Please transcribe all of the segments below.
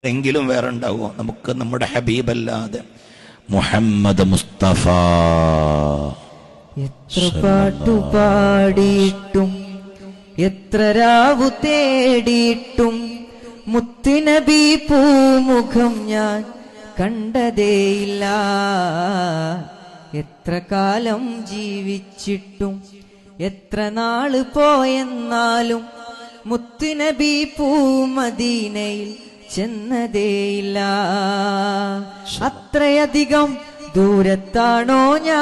എങ്കിലും വേറെ ഉണ്ടാവുമോ? നമുക്ക് നമ്മുടെ ഹബീബല്ലാതെ മുഹമ്മദ് മുസ്തഫ. എത്ര പാട്ടുപാടിയിട്ടും എത്ര രാവു തേടിയിട്ടും മുത്തുനബി പൂമുഖം ഞാൻ കണ്ടതേയില്ല. എത്ര കാലം ജീവിച്ചിട്ടും എത്ര നാള് പോയെന്നാലും മുത്തുനബി പൂമദീനയിൽ ചെന്നതേയില്ല. അത്രയധികം ദൂരത്താണോ ഞാൻ,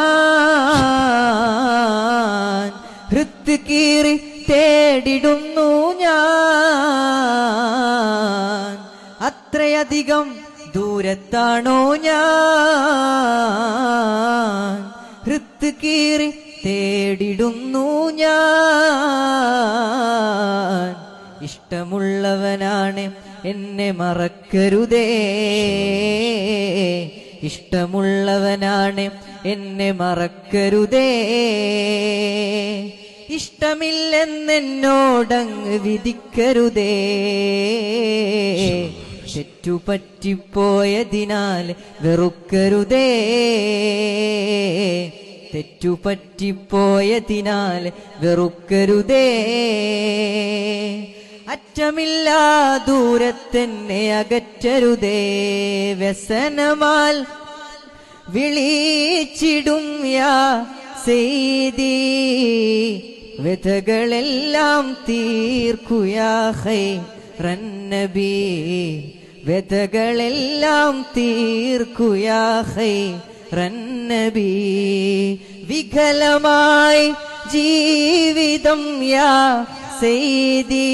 ഹൃത്ത് കീറി തേടിടുന്നു ഞാൻ. അത്രയധികം ദൂരത്താണോ ഞാൻ, ഹൃത്ത് കീറി തേടിടുന്നു ഞാൻ. ഇഷ്ടമുള്ളവനാണ് എന്നെ മറക്കരുതേ, ഇഷ്ടമുള്ളവനാണ് എന്നെ മറക്കരുതേ. ഇഷ്ടമില്ലെന്നോടങ്ങ് വിധിക്കരുതേ. തെറ്റുപറ്റിപ്പോയതിനാൽ വെറുക്കരുതേ, തെറ്റുപറ്റിപ്പോയതിനാൽ വെറുക്കരുതേ. അറ്റമില്ലാ ദൂരത്തെന്നെ അകറ്റരുതേ. വ്യസനമാൽ വിളിച്ചിടും യാ സയ്യിദി, വ്യഥകളെല്ലാം തീർക്കുയാ ഖൈറൻ നബി, വ്യഥകളെല്ലാം തീർക്കുയാ ഖൈറൻ നബി. വികലമായി ജീവിതം യാ സയ്യിദി,